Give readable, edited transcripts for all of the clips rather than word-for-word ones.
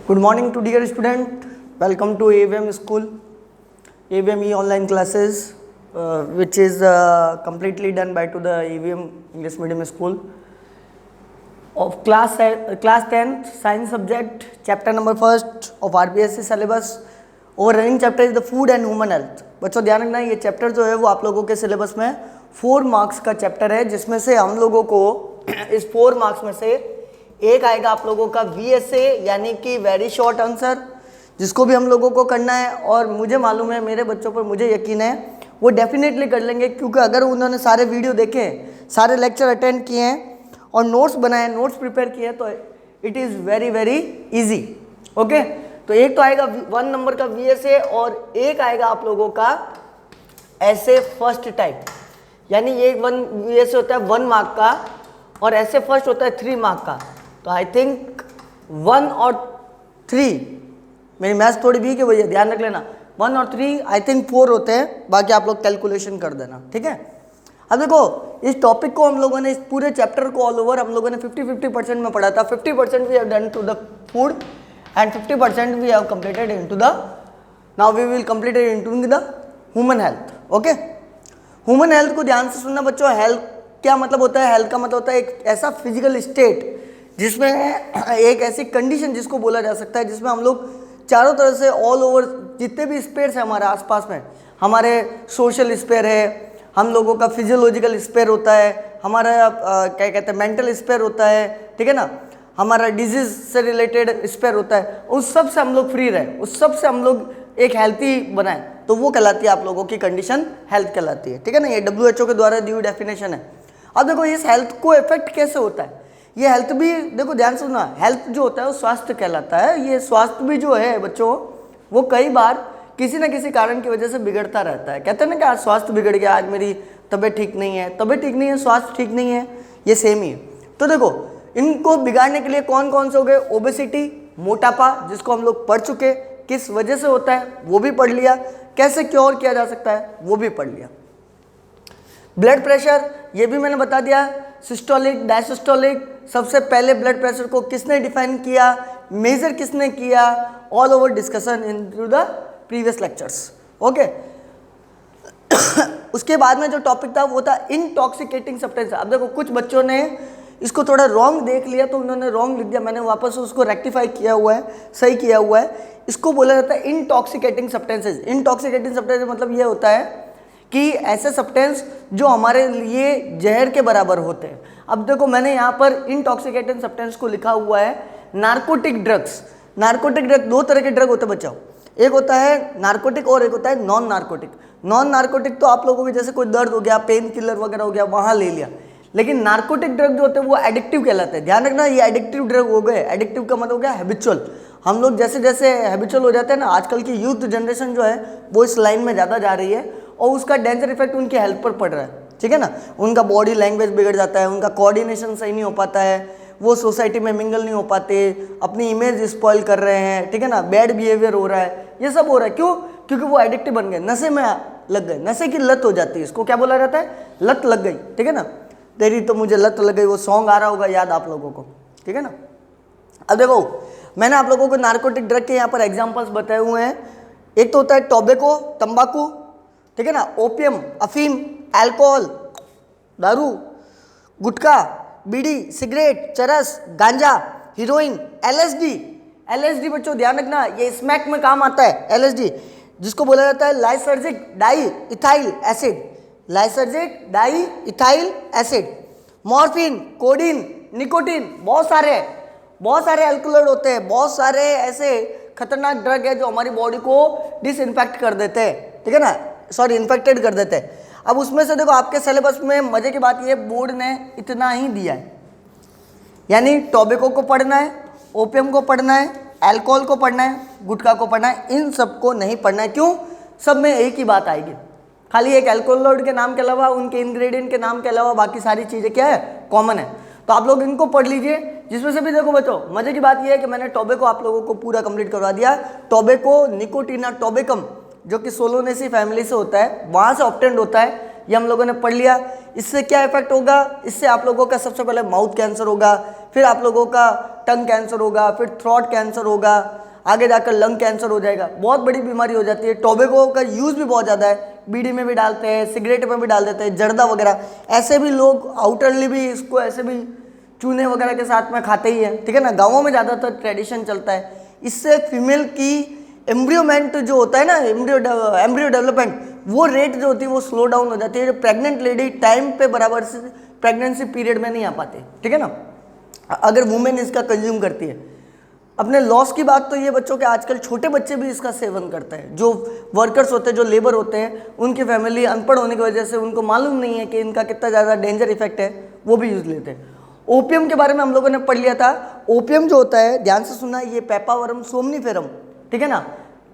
Good morning to dear student. Welcome to AVM school, AVM online classes, which is completely done by to the AVM English medium school of class 10th science subject, chapter number first of RPSC syllabus. Our running chapter is the food and human health. बच्चों ध्यान रखना, ये chapter जो है वो आप लोगों के सिलेबस में 4 मार्क्स का चैप्टर है, जिसमें से हम लोगों को इस 4 मार्क्स में से एक आएगा आप लोगों का VSA यानी कि वेरी शॉर्ट आंसर, जिसको भी हम लोगों को करना है। और मुझे मालूम है, मेरे बच्चों पर मुझे यकीन है वो डेफिनेटली कर लेंगे, क्योंकि अगर उन्होंने सारे वीडियो देखे, सारे लेक्चर अटेंड किए हैं और नोट्स बनाए, नोट्स प्रिपेयर किए हैं, तो it is very very easy. Okay, तो एक तो आएगा 1 नंबर का VSA और एक आएगा आप लोगों का ऐसे फर्स्ट टाइप, यानी ये 1 VSA होता है 1 मार्क का और ऐसे फर्स्ट होता है 3 मार्क का। तो आई थिंक 1 और 3, मेरी मैथ्स थोड़ी वीक है भैया, ध्यान रख लेना, 1 और 3 आई थिंक 4 होते हैं, बाकी आप लोग कैलकुलेशन कर देना, ठीक है। अब देखो, इस टॉपिक को हम लोगों ने, इस पूरे चैप्टर को ऑल ओवर हम लोगों ने 50-50% में पढ़ा था। 50% we have done to the food and 50% we have completed into the, now we will complete it into the human health. Okay, human health को ध्यान से सुनना बच्चों। हेल्थ क्या मतलब होता है? हेल्थ का मतलब होता है एक ऐसा फिजिकल स्टेट जिसमें एक ऐसी कंडीशन जिसको बोला जा सकता है जिसमें हम लोग चारों तरह से ऑल ओवर जितने भी स्पेयर्स हैं हमारे आसपास में, हमारे सोशल स्पेयर है, हम लोगों का फिजियोलॉजिकल स्पेयर होता है, हमारा क्या कहते हैं मेंटल स्पेयर होता है, ठीक है ना, हमारा डिजीज से रिलेटेड स्पेयर होता है, उस सब से हम लोग फ्री रहें, उस सब से हम लोग एक हेल्थी बनाएं, तो वो कहलाती है आप लोगों की कंडीशन हेल्थ कहलाती है, ठीक है ना। ये WHO के द्वारा दी हुई डेफिनेशन है। अब देखो, इस हेल्थ को इफेक्ट कैसे होता है, ये हेल्थ भी देखो ध्यान से सुनना। हेल्थ जो होता है वो स्वास्थ्य कहलाता है। ये स्वास्थ्य भी जो है बच्चों, वो कई बार किसी न किसी कारण की वजह से बिगड़ता रहता है। कहते हैं ना कि आज स्वास्थ्य बिगड़ गया, आज मेरी तबीयत ठीक नहीं है, तबीयत ठीक नहीं है, स्वास्थ्य ठीक नहीं है, ये सेम ही है। तो देखो, इनको बिगाड़ने के लिए कौन कौन से हो गए? ओबेसिटी, मोटापा, जिसको हम लोग पढ़ चुके, किस वजह से होता है वो भी पढ़ लिया, कैसे क्योर किया जा सकता है वो भी पढ़ लिया। ब्लड प्रेशर, ये भी मैंने बता दिया। सिस्टोलिक, डायसिस्टोलिक, सबसे पहले ब्लड प्रेशर को किसने डिफाइन किया, मेजर किसने किया, all over discussion in through the previous lectures. Okay, उसके बाद में जो टॉपिक था वो था इंटॉक्सिकेटिंग सब्सटेंस। अब देखो, कुछ बच्चों ने इसको थोड़ा रॉन्ग देख लिया तो उन्होंने रॉन्ग लिख दिया, मैंने वापस उसको रेक्टिफाई किया हुआ है, सही किया हुआ है। इसको बोला जाता है इंटॉक्सिकेटिंग सब्सटेंसेज। इंटॉक्सिकेटिंग सब्सटेंस मतलब ये होता है कि ऐसे सब्सटेंस जो हमारे लिए जहर के बराबर होते हैं। अब देखो, मैंने यहाँ पर इंटॉक्सिकेटिंग सब्सटेंस को लिखा हुआ है नार्कोटिक ड्रग्स। नार्कोटिक ड्रग, 2 तरह के ड्रग होते हैं बच्चों, एक होता है नार्कोटिक और एक होता है नॉन नार्कोटिक। नॉन नार्कोटिक तो आप लोगों को जैसे कोई दर्द हो गया, पेन किलर वगैरह हो गया, वहाँ ले लिया, लेकिन नार्कोटिक ड्रग जो होते हैं वो एडिक्टिव कहलाते हैं। ध्यान रखना, ये एडिक्टिव ड्रग हो गए। एडिक्टिव का मतलब हो गया हैबिचुअल। हम लोग जैसे जैसे हैबिचुअल हो जाते हैं ना, आजकल की यूथ जनरेशन जो है वो इस लाइन में ज़्यादा जा रही है और उसका डेंजर इफेक्ट उनकी हेल्थ पर पड़ रहा है, ठीक है ना। उनका बॉडी लैंग्वेज बिगड़ जाता है, उनका कोऑर्डिनेशन सही नहीं हो पाता है, वो सोसाइटी में मिंगल नहीं हो पाते, अपनी इमेज स्पॉइल कर रहे हैं, ठीक है ना, बैड बिहेवियर हो रहा है, ये सब हो रहा है। क्यों? क्योंकि वो एडिक्टिव बन गए, नशे में लग गए, नशे की लत हो जाती है। इसको क्या बोला जाता है? लत लग गई, ठीक है ना। तेरी तो मुझे लत लग गई, वो सॉन्ग आ रहा होगा याद आप लोगों को, ठीक है ना। अब देखो, मैंने आप लोगों को नार्कोटिक ड्रग के यहाँ पर एग्जाम्पल्स बताए हुए हैं। एक तो होता है टोबैको, तंबाकू, ठीक है ना, ओपियम, अफीम, अल्कोहल, दारू, गुटखा, बीड़ी, सिगरेट, चरस, गांजा, हीरोइन, LSD। LSD बच्चों ध्यान रखना, ये स्मैक में काम आता है। LSD जिसको बोला जाता है lysergic di ethyl acid, lysergic di ethyl acid. Morphine, codeine, nicotine, बहुत सारे अल्कोहल होते हैं, बहुत सारे ऐसे खतरनाक ड्रग है जो हमारी बॉडी को डिसइंफेक्ट कर देते हैं, ठीक है ना, सॉरी इन्फेक्टेड कर देते हैं। अब उसमें से देखो, आपके सिलेबस में मजे की बात ये, बोर्ड ने इतना ही दिया है, यानी टोबैको को पढ़ना है, ओपियम को पढ़ना है, अल्कोहल को पढ़ना है, गुटखा को पढ़ना है, इन सबको नहीं पढ़ना है। क्यों? सब में एक ही बात आएगी, खाली एक अल्कोहल के नाम के अलावा, उनके इंग्रेडिएंट के नाम के अलावा बाकी सारी चीज़ें क्या है? कॉमन है। तो आप लोग इनको पढ़ लीजिए, जिसमें से भी देखो बच्चों, मजे की बात यह है कि मैंने टोबैको आप लोगों को पूरा कंप्लीट करवा दिया। टोबैको, निकोटीना टोबैकम, जो कि सोलोनेसी फैमिली से होता है, वहाँ से ऑब्टेन्ड होता है, ये हम लोगों ने पढ़ लिया। इससे क्या इफेक्ट होगा? इससे आप लोगों का सबसे पहले माउथ कैंसर होगा, फिर आप लोगों का टंग कैंसर होगा, फिर थ्रोट कैंसर होगा, आगे जाकर लंग कैंसर हो जाएगा, बहुत बड़ी बीमारी हो जाती है। टोबैको का यूज़ भी बहुत ज़्यादा है, बीड़ी में भी डालते हैं, सिगरेट में भी डाल देते हैं, जर्दा वगैरह, ऐसे भी लोग आउटरली भी इसको ऐसे भी चूने वगैरह के साथ में खाते ही हैं, ठीक है ना। गाँवों में ज़्यादातर ट्रेडिशन चलता है। इससे फीमेल की एम्ब्रियोमेंट जो होता है ना, एम्ब्रियो डेवलपमेंट, वो रेट जो होती है वो स्लो डाउन हो जाती है। जो प्रेग्नेंट लेडी टाइम पे बराबर से प्रेगनेंसी पीरियड में नहीं आ पाती, ठीक है ना, अगर वुमेन इसका कंज्यूम करती है। अपने लॉस की बात तो ये बच्चों के आजकल छोटे बच्चे भी इसका सेवन करते हैं। जो वर्कर्स होते हैं, जो लेबर होते हैं, उनकी फैमिली अनपढ़ होने की वजह से उनको मालूम नहीं है कि इनका कितना ज़्यादा डेंजर इफेक्ट है, वो भी यूज़ लेते हैं। ओपियम के बारे में हम लोगों ने पढ़ लिया था। ओपियम जो होता है, ध्यान से सुनना, ये पेपावरम सोमनीफेरम, ठीक है ना।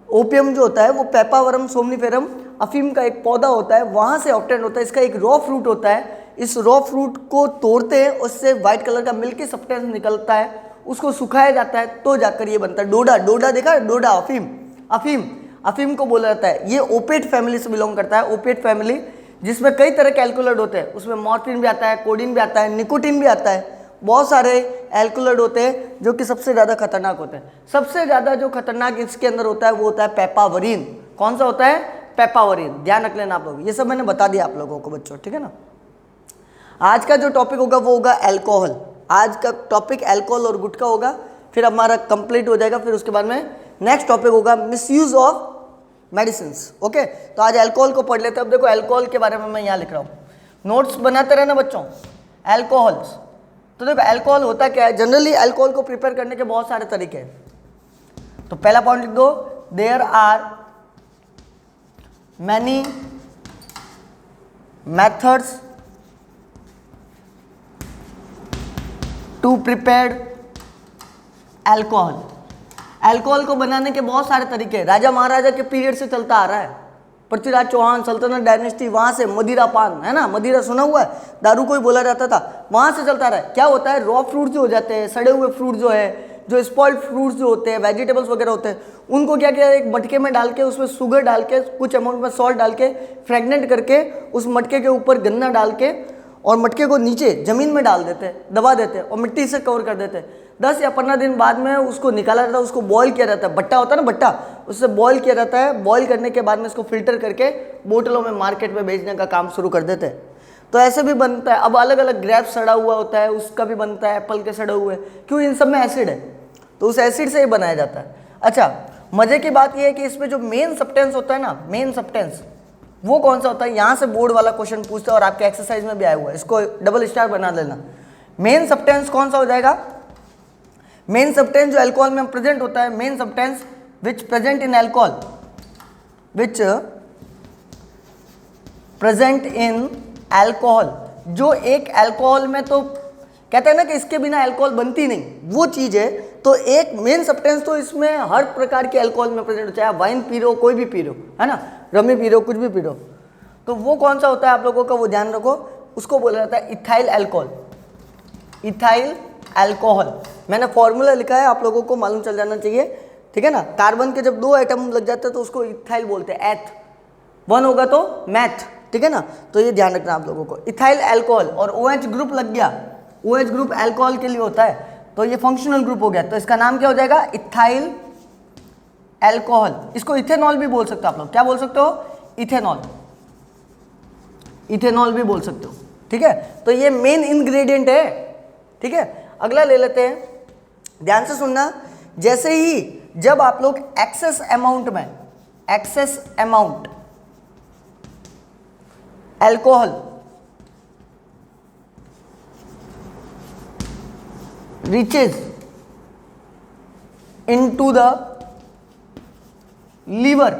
ओपियम जो होता है वो पेपावरम सोमनीफेरम अफीम का एक पौधा होता है, वहाँ से ऑब्टेन होता है। इसका एक रॉ फ्रूट होता है, इस रॉ फ्रूट को तोड़ते हैं, उससे व्हाइट कलर का मिल्की सब्सटेंस निकलता है, उसको सुखाया जाता है, तो जाकर ये बनता है डोडा। डोडा देखा है, डोडा, अफीम, अफीम, अफीम को बोला जाता है। ये ओपिएट फैमिली से बिलोंग करता है। ओपिएट फैमिली जिसमें कई तरह के एल्कोलॉइड होते हैं, उसमें मॉर्फिन भी आता है, कोडीन भी आता है, निकोटीन भी आता है, बहुत सारे एल्कोलॉइड होते हैं जो कि सबसे ज़्यादा खतरनाक होते हैं। सबसे ज़्यादा जो खतरनाक इसके अंदर होता है वो होता है पेपावरीन। कौन सा होता है? पेपावरीन। ध्यान रख लेना आप लोग, ये सब मैंने बता दिया आप लोगों को बच्चों, ठीक है ना। आज का जो टॉपिक होगा वो होगा अल्कोहल। आज का टॉपिक अल्कोहल और गुटखा होगा, फिर हमारा कंप्लीट हो जाएगा। फिर उसके बाद में नेक्स्ट टॉपिक होगा मिसयूज ऑफ मेडिसिन। ओके, तो आज अल्कोहल को पढ़ लेते हैं। अब देखो अल्कोहल के बारे में मैं यहाँ लिख रहा हूँ, नोट्स बनाते रहना बच्चों। अल्कोहल्स, तो देखो अल्कोहल होता क्या है। जनरली अल्कोहल को प्रिपेयर करने के बहुत सारे तरीके हैं। तो पहला पॉइंट लिख दो, there are many methods to prepare alcohol. Alcohol को बनाने के बहुत सारे तरीके हैं। राजा महाराजा के पीरियड से चलता आ रहा है, पृथ्वीराज चौहान सल्तनत डायनेस्टी, वहाँ से मदिरा पान, है ना, मदिरा सुना हुआ है, दारू को ही बोला जाता था, वहाँ से चलता रहा है। क्या होता है, रॉ फ्रूट जो हो जाते हैं, सड़े हुए फ्रूट जो है, जो स्पॉइल्ड फ्रूट्स जो होते हैं, वेजिटेबल्स वगैरह होते हैं, उनको क्या किया, एक मटके में डाल के उसमें शुगर डाल के, कुछ अमाउंट में सॉल्ट डाल के, फ्रेगनेंट करके उस मटके के ऊपर गन्ना डाल के और मटके को नीचे ज़मीन में डाल देते हैं, दबा देते हैं और मिट्टी से कवर कर देते हैं। 10 या 15 दिन बाद में उसको निकाला जाता है, उसको बॉईल किया जाता है। भट्टा होता है ना, भट्टा, उससे बॉईल किया जाता है। बॉईल करने के बाद में इसको फिल्टर करके बोतलों में मार्केट में बेचने का काम शुरू कर देते हैं। तो ऐसे भी बनता है। अब अलग अलग ग्रेप सड़ा हुआ होता है, उसका भी बनता है, एप्पल के सड़े हुए, क्यों, इन सब में एसिड है, तो उस एसिड से ही बनाया जाता है। अच्छा, मज़े की बात यह है कि इसमें जो मेन सब्सटेंस होता है ना, मेन सब्सटेंस, वो कौन सा होता है। यहाँ से बोर्ड वाला क्वेश्चन पूछता है और आपके एक्सरसाइज में भी आया हुआ है, इसको डबल स्टार बना लेना। मेन सब्सटेंस कौन सा हो जाएगा, मेन सब्सटेंस जो अल्कोहल में प्रेजेंट होता है, main substance which present in alcohol, which present in alcohol, जो एक अल्कोहल में, तो कहते हैं ना कि इसके बिना अल्कोहल बनती नहीं, वो चीज़ है। तो एक मेन सब्सटेंस तो इसमें हर प्रकार के अल्कोहल में प्रेजेंट हो, चाहे वाइन पी रहे हो, कोई भी पी रहे हो, है ना, रमी पी रहे हो, कुछ भी पी रहे हो, तो वो कौन सा होता है आप लोगों का, वो ध्यान रखो। उसको बोला जाता है इथाइल अल्कोहल। इथाइल अल्कोहल, मैंने फॉर्मूला लिखा है, आप लोगों को मालूम चल जाना चाहिए, ठीक है ना। कार्बन के जब 2 एटम लग जाते हैं तो उसको इथाइल बोलते हैं, एथ, 1 होगा तो मैथ, ठीक है ना। तो ये ध्यान रखना आप लोगों को, इथाइल अल्कोहल। और OH ग्रुप लग गया, OH ग्रुप अल्कोहल के लिए होता है, तो ये फंक्शनल ग्रुप हो गया, तो इसका नाम क्या हो जाएगा, इथाइल अल्कोहल। इसको इथेनॉल भी बोल सकते हो आप लोग, क्या बोल सकते हो, इथेनॉल, इथेनॉल भी बोल सकते हो, ठीक है। तो ये मेन इंग्रेडिएंट है, ठीक है। अगला ले लेते हैं, ध्यान से सुनना। जैसे ही जब आप लोग एक्सेस अमाउंट में, excess amount alcohol reaches into the liver,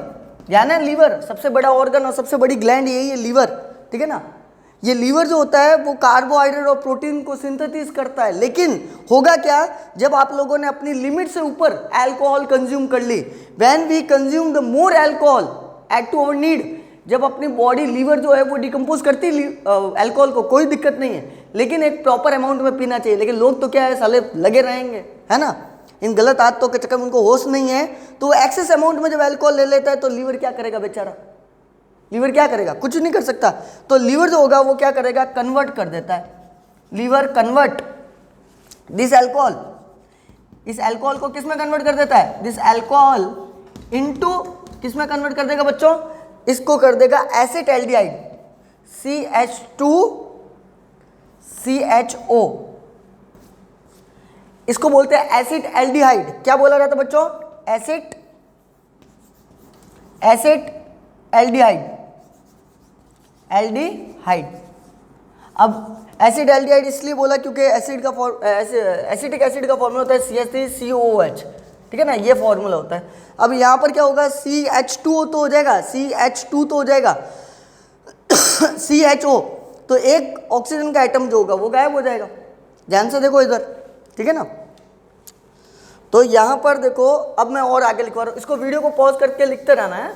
ध्यान है, लीवर सबसे बड़ा ऑर्गन और सबसे बड़ी ग्लैंड यही है, लीवर, ठीक है ना। ये लीवर जो होता है वो कार्बोहाइड्रेट और प्रोटीन को सिंथेसिस करता है। लेकिन होगा क्या, जब आप लोगों ने अपनी लिमिट से ऊपर अल्कोहल कंज्यूम कर ली, when we consume the more alcohol at to our need, जब अपनी बॉडी, लीवर जो है वो डिकम्पोज करती अल्कोहल को, कोई दिक्कत नहीं है, लेकिन एक प्रॉपर अमाउंट में पीना चाहिए। लेकिन लोग तो क्या है, साले लगे रहेंगे, है ना, इन गलत आदतों के चक्कर में उनको होश नहीं है, तो वो एक्सेस अमाउंट में जब अल्कोहल ले लेता है तो लीवर क्या करेगा बेचारा, लीवर क्या करेगा, कुछ नहीं कर सकता। तो लीवर जो होगा वो क्या करेगा, कन्वर्ट कर देता है। लीवर कन्वर्ट दिस अल्कोहल इस अल्कोहल को किस में कन्वर्ट कर देता है, दिस अल्कोहल इनटू किस में कन्वर्ट कर देगा बच्चों, इसको कर देगा एसिटाल्डिहाइड CH2CHO, इसको बोलते हैं एसिटाल्डिहाइड। क्या बोला जाता है बच्चों, एसिटाल्डिहाइड, एल्डिहाइड। अब एसिटाल्डिहाइड इसलिए बोला क्योंकि एसिड का एसिटिक एसिड का फॉर्मूला होता है CH3COOH, ठीक है ना, ये फॉर्मूला होता है। अब यहाँ पर क्या होगा, CH2 तो हो जाएगा, CH2 तो हो जाएगा CHO, तो एक ऑक्सीजन का एटम जो होगा वो गायब हो जाएगा। ध्यान से देखो इधर, ठीक है ना। तो यहाँ पर देखो, अब मैं और आगे लिखवा रहा हूँ, इसको वीडियो को पॉज करके लिखते रहना है।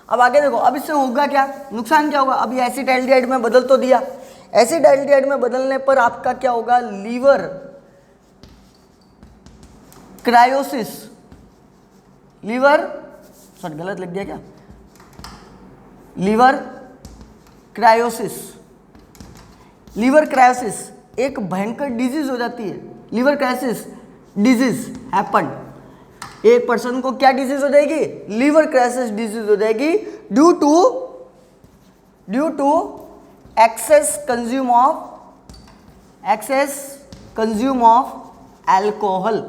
अब आगे देखो, अब इससे होगा क्या, नुकसान क्या होगा। अब ये एसिटाल्डिहाइड में बदल तो दिया, एसिटाल्डिहाइड में बदलने पर आपका क्या होगा, लीवर क्रायोसिस, लीवर सॉरी गलत लिख दिया क्या, लीवर क्रायोसिस, लीवर क्रायोसिस एक भयंकर डिजीज हो जाती है। लीवर क्रायोसिस डिजीज हैपन, एक पर्सन को क्या डिजीज हो जाएगी, लीवर क्रायोसिस डिजीज हो जाएगी due to excess consume of alcohol,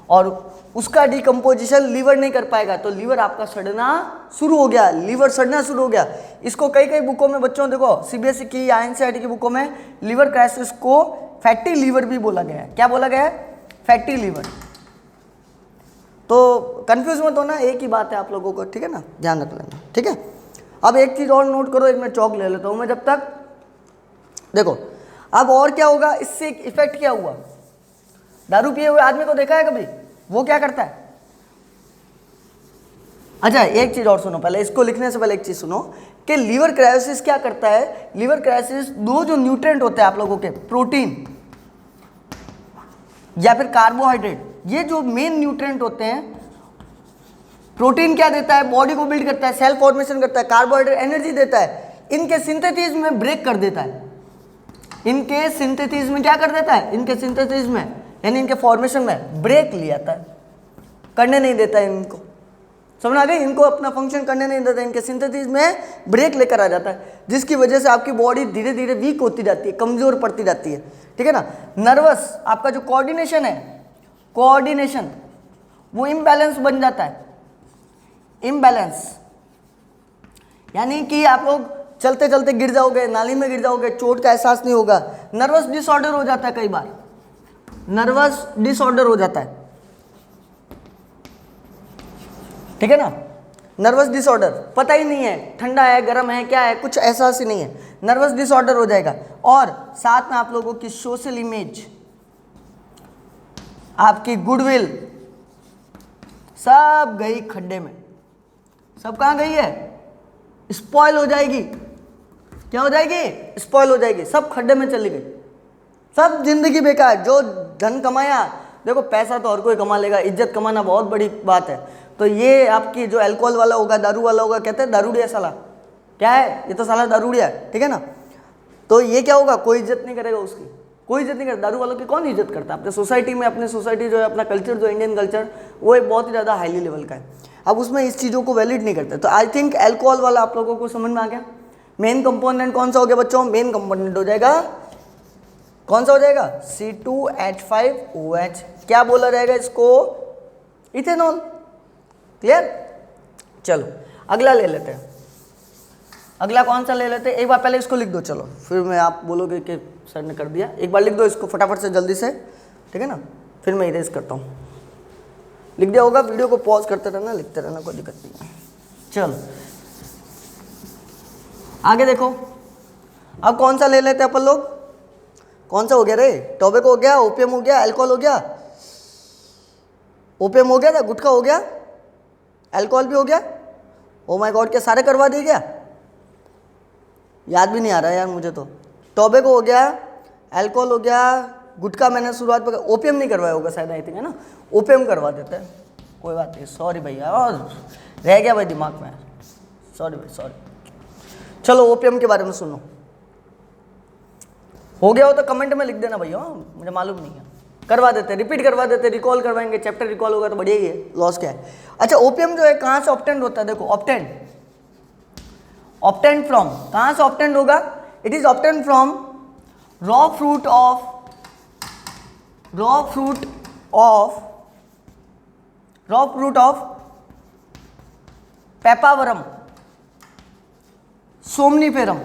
और उसका डिकम्पोजिशन लीवर नहीं कर पाएगा, तो लीवर आपका सड़ना शुरू हो गया, लीवर सड़ना शुरू हो गया। इसको कई कई बुकों में बच्चों देखो, सीबीएसई की या एनसीईआरटी की बुकों में लीवर क्राइसिस को फैटी लीवर भी बोला गया है। क्या बोला गया है, फैटी लीवर। तो कंफ्यूज मत होना, एक ही बात है आप लोगों को, ठीक है ना, ध्यान रख लेना, ठीक है। अब एक चीज और नोट करो, एक मैं चौक ले लेता हूं मैं जब तक। देखो अब और क्या होगा, इससे एक इफेक्ट क्या हुआ, दारू पिए हुए आदमी को देखा है कभी, वो क्या करता है। अच्छा एक चीज और सुनो, पहले इसको लिखने से पहले एक चीज सुनो कि लीवर क्रायोसिस क्या करता है। लीवर क्रायोसिस दो जो न्यूट्रिएंट होते हैं आप लोगों के, प्रोटीन या फिर कार्बोहाइड्रेट, ये जो मेन न्यूट्रिएंट होते हैं। प्रोटीन क्या देता है, बॉडी को बिल्ड करता है, सेल फॉर्मेशन करता है, कार्बोहाइड्रेट एनर्जी देता है, इनके सिंथेसिस में ब्रेक कर देता है, इनके सिंथेसिस में क्या कर देता है, इनके सिंथेसिस में यानी इनके फॉर्मेशन में ब्रेक ले आता है, करने नहीं देता है इनको, समझ आ गई, इनको अपना फंक्शन करने नहीं देता, इनके सिंथेसिस में ब्रेक लेकर आ जाता है, जिसकी वजह से आपकी बॉडी धीरे धीरे वीक होती जाती है, कमजोर पड़ती जाती है, ठीक है ना। नर्वस आपका जो कोऑर्डिनेशन है, कोऑर्डिनेशन वो इम्बैलेंस बन जाता है, इम्बैलेंस यानी कि आप लोग चलते चलते गिर जाओगे, नाली में गिर जाओगे, चोट का एहसास नहीं होगा। नर्वस डिसऑर्डर हो जाता है, कई बार नर्वस डिसऑर्डर हो जाता है, ठीक है ना। नर्वस डिसऑर्डर पता ही नहीं है ठंडा है गर्म है क्या है, कुछ एहसास ही नहीं है, नर्वस डिसऑर्डर हो जाएगा। और साथ में आप लोगों की सोशल इमेज, आपकी गुडविल सब गई खड्डे में। सब कहाँ गई है, स्पॉइल हो जाएगी। क्या हो जाएगी, स्पॉइल हो जाएगी, सब खड्डे में चली गई, सब जिंदगी बेकार। जो धन कमाया, देखो पैसा तो हर कोई कमा लेगा, इज्जत कमाना बहुत बड़ी बात है। तो ये आपकी जो अल्कोहल वाला होगा, दारू वाला होगा, कहते हैं दारूडिया साला, क्या है ये तो साला दारूडिया है, ठीक है ना। तो ये क्या होगा, कोई इज्जत नहीं करेगा उसकी, कोई इज्जत नहीं करता। दारू वालों की कौन इज्जत करता है अपने सोसाइटी में। अपने सोसाइटी जो है, अपना कल्चर जो इंडियन कल्चर, वो एक बहुत ही ज़्यादा हाईली लेवल का है। अब उसमें इस चीज़ों को वैलिड नहीं करते। तो आई थिंक अल्कोहल वाला आप लोगों को समझ में आ गया। मेन कंपोनेंट कौन सा हो गया बच्चों, मेन कंपोनेंट हो जाएगा कौन सा हो जाएगा, C2H5OH। क्या बोला जाएगा इसको, इथेनॉल। क्लियर, चलो अगला ले लेते हैं। अगला कौन सा ले लेते हैं, एक बार पहले इसको लिख दो, चलो फिर मैं आप बोलोगे कि सर ने कर दिया। एक बार लिख दो इसको फटाफट से जल्दी से, ठीक है ना, फिर मैं इरेज करता हूँ। लिख दिया होगा, वीडियो को पॉज करते रहना, लिखते रहना, कोई दिक्कत नहीं है। चलो आगे देखो, अब कौन सा ले लेते हैं अपन लोग, कौन सा हो गया रे, टोबैको हो गया, ओपियम हो गया, अल्कोहल हो गया, ओपियम हो गया था, गुटखा हो गया, अल्कोहल भी हो गया। ओ माय गॉड, क्या सारे करवा दिए क्या, याद भी नहीं आ रहा यार मुझे तो। टोबैको हो गया, अल्कोहल हो गया, गुटखा मैंने शुरुआत में, ओपियम नहीं करवाया होगा शायद, आई थिंक, है ना, ओपियम करवा देते हैं, कोई बात नहीं, सॉरी भैया, और रह गया भाई दिमाग में, सॉरी भाई सॉरी। चलो ओपियम के बारे में सुनो, हो गया हो तो कमेंट में लिख देना भैया, मुझे मालूम नहीं है, करवा देते हैं, रिपीट करवा देते हैं, रिकॉल करवाएंगे, चैप्टर रिकॉल होगा तो बढ़िया ही है, लॉस क्या है। अच्छा, ओपियम जो है कहाँ से ऑब्टेंड होता है, देखो ऑब्टेंड फ्रॉम, कहाँ से ऑब्टेंड होगा, it is obtained from raw fruit of papaverum somniferum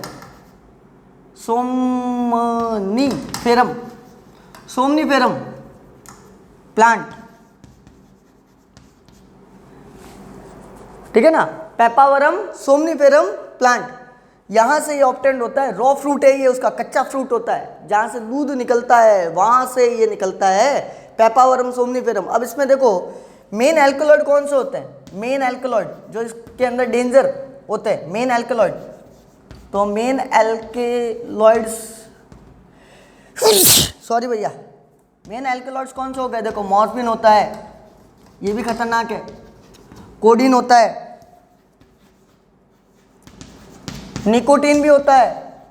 plant, ठीक है ना, पेपावरम सोमनीफेरम प्लांट, यहां से ये ऑब्टेंड होता है। रॉ फ्रूट है ये, उसका कच्चा फ्रूट होता है, जहां से दूध निकलता है वहां से ये निकलता है, पेपावरम सोमनीफेरम। अब इसमें देखो मेन एल्कलॉइड कौन से होते हैं, मेन एल्कलॉइड जो इसके अंदर डेंजर होते हैं, मेन एल्कलॉइड, तो मेन एल्कलॉइड्स, सॉरी भैया, मेन एल्कलॉइड्स कौन से हो गए, देखो मॉर्फिन होता है, ये भी खतरनाक है, कोडीन होता है, निकोटीन भी होता है,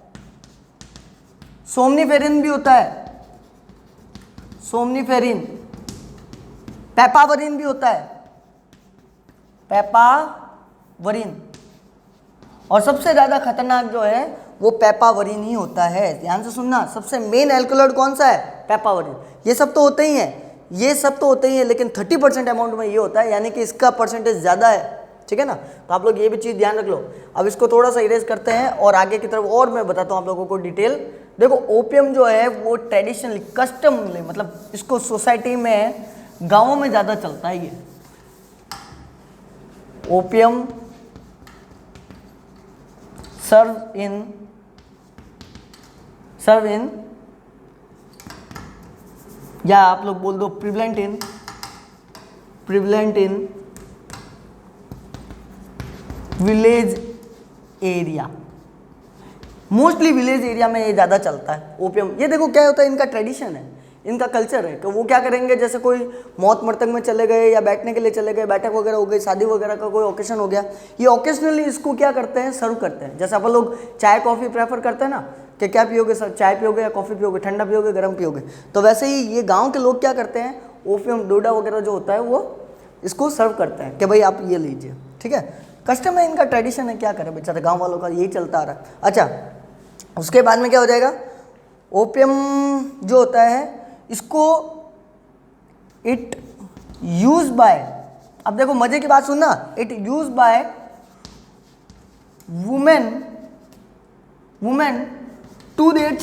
सोमनीफेरिन भी होता है, सोमनीफेरिन, पेपावरिन भी होता है, पेपावरिन, और सबसे ज्यादा खतरनाक जो है वो पेपावरिन ही होता है। ध्यान से सुनना, सबसे मेन एल्कलॉइड कौन सा है, पेपावरिन। ये सब तो होते ही हैं, लेकिन 30% अमाउंट में ये होता है, यानी कि इसका परसेंटेज ज़्यादा है, ठीक है ना। तो आप लोग ये भी चीज़ ध्यान रख लो। अब इसको थोड़ा सा इरेज करते हैं और आगे की तरफ और मैं बताता हूँ आप लोगों को डिटेल। देखो ओपियम जो है वो ट्रेडिशनली, कस्टमली, मतलब इसको सोसाइटी में, गाँवों में ज़्यादा चलता है ये ओपियम। सर्व इन या आप लोग बोल दो prevalent in village area, mostly village area में ये ज़्यादा चलता है ओपियम। ये देखो क्या होता है, इनका ट्रेडिशन है, इनका कल्चर है कि वो क्या करेंगे, जैसे कोई मौत मृतक में चले गए या बैठने के लिए चले गए, बैठक वगैरह हो गई, शादी वगैरह का कोई ओकेशन हो गया, ये ओकेशनली इसको क्या करते हैं, सर्व करते हैं। जैसे अपन लोग चाय कॉफ़ी प्रेफर करते हैं ना, कि क्या पियोगे सर, चाय पियोगे या कॉफ़ी पियोगे, ठंडा पियोगे गर्म पियोगे, तो वैसे ही ये गाँव के लोग क्या करते हैं, ओपियम डोडा वगैरह जो होता है वो इसको सर्व करते हैं कि भाई आप ये लीजिए, ठीक है। कस्टम है, इनका ट्रेडिशन है, क्या करें बेचारे गाँव वालों का यही चलता आ रहा है। अच्छा, उसके बाद में क्या हो जाएगा, ओपियम जो होता है इसको इट यूज बाय, अब देखो मजे की बात सुनना, it use by women to their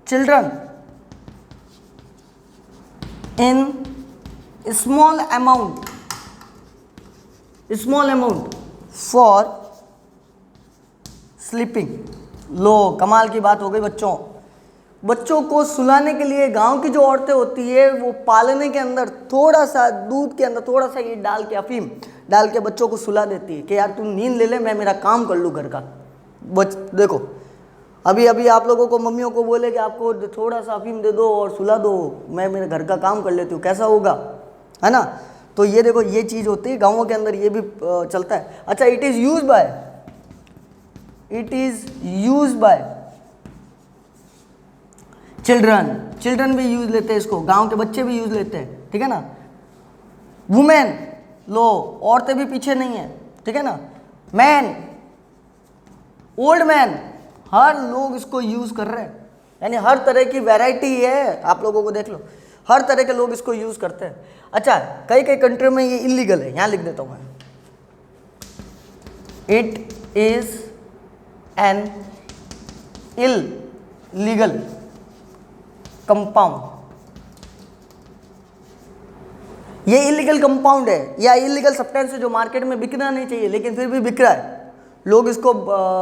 children, in small amount for sleeping। लो कमाल की बात हो गई, बच्चों को सुलाने के लिए गांव की जो औरतें होती है वो पालने के अंदर थोड़ा सा दूध के अंदर थोड़ा सा ये डाल के, अफीम डाल के बच्चों को सुला देती है कि यार तू नींद ले ले, मैं मेरा काम कर लूँ घर का। देखो अभी आप लोगों को, मम्मियों को बोले कि आपको थोड़ा सा अफीम दे दो और सुला दो, मैं मेरे घर का काम कर लेती हूँ, कैसा होगा, है ना। तो ये देखो ये चीज़ होती है गाँवों के अंदर, ये भी चलता है। अच्छा, it is use by children भी यूज लेते हैं इसको, गांव के बच्चे भी यूज लेते हैं, ठीक है ना। वुमेन, लो औरतें भी पीछे नहीं है, ठीक है ना। मैन, ओल्ड मैन, हर लोग इसको यूज कर रहे हैं, यानी हर तरह की वैरायटी है, आप लोगों को देख लो, हर तरह के लोग इसको यूज करते हैं। अच्छा, कई कंट्री में ये इलीगल है, यहां लिख देता हूं मैं, it is an illegal compound, ये इलीगल कंपाउंड है या इलीगल सब्सटेंस है जो मार्केट में बिकना नहीं चाहिए लेकिन फिर भी बिक रहा है। लोग इसको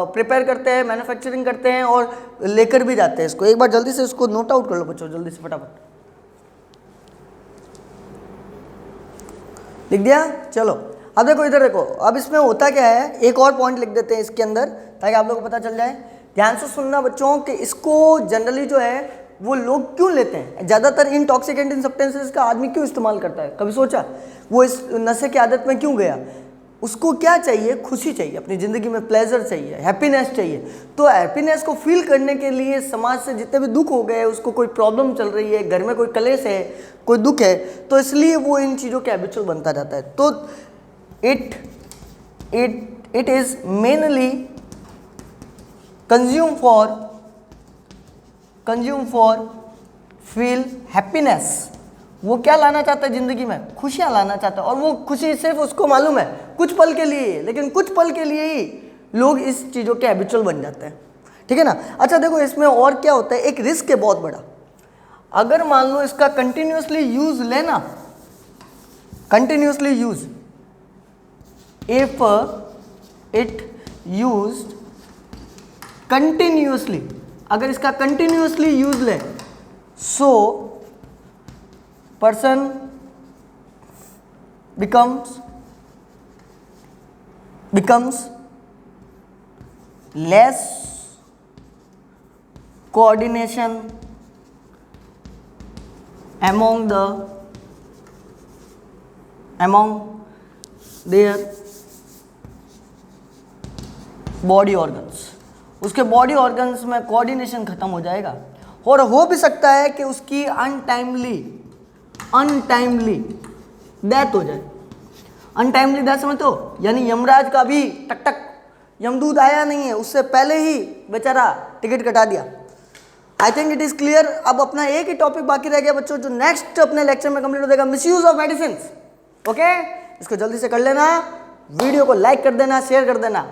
प्रिपेयर करते हैं, मैन्युफैक्चरिंग करते हैं और लेकर भी जाते हैं इसको। एक बार जल्दी से इसको नोट आउट कर लो बच्चों, जल्दी से फटाफट लिख दिया। चलो अब देखो, इधर देखो, अब इसमें होता क्या है, एक और पॉइंट लिख देते हैं इसके अंदर ताकि आप लोगों को पता चल जाए। ध्यान से सुनना बच्चों कि इसको जनरली जो है वो लोग क्यों लेते हैं, ज़्यादातर इंटॉक्सिकेंटिंग सब्सटेंसेस का आदमी क्यों इस्तेमाल करता है, कभी सोचा वो इस नशे की आदत में क्यों गया। उसको क्या चाहिए, खुशी चाहिए, अपनी ज़िंदगी में प्लेजर चाहिए, हैप्पीनेस चाहिए। तो हैप्पीनेस को फील करने के लिए समाज से जितने भी दुख हो गए, उसको कोई प्रॉब्लम चल रही है, घर में कोई कलेश है, कोई दुख है, तो इसलिए वो इन चीज़ों के हैबिचुअल बनता जाता है। तो it is mainly consume for feel happiness. वो क्या लाना चाहता है ज़िंदगी में, खुशियाँ लाना चाहता है, और वो खुशी सिर्फ उसको मालूम है कुछ पल के लिए ही, लेकिन कुछ पल के लिए ही लोग इस चीज़ों के हैबिचुअल बन जाते हैं, ठीक है ना। अच्छा देखो, इसमें और क्या होता है, एक रिस्क है बहुत बड़ा। अगर मान लो इसका कंटिन्यूसली यूज लेना, continuously use, if it used continuously, अगर इसका कंटिन्यूसली यूज ले, सो person becomes less coordination among their body organs. उसके बॉडी ऑर्गन्स में कोऑर्डिनेशन खत्म हो जाएगा, और हो भी सकता है कि उसकी अनटाइमली डेथ हो जाए। अनटाइमली डेथ समझते हो, यानी यमराज का भी टक टक यमदूत आया नहीं है, उससे पहले ही बेचारा टिकट कटा दिया। I think it is clear. अब अपना एक ही टॉपिक बाकी रह गया बच्चों, जो नेक्स्ट अपने लेक्चर में कंप्लीट हो जाएगा, मिसयूज ऑफ मेडिसिन। ओके, इसको जल्दी से कर लेना, वीडियो को लाइक कर देना, शेयर कर देना।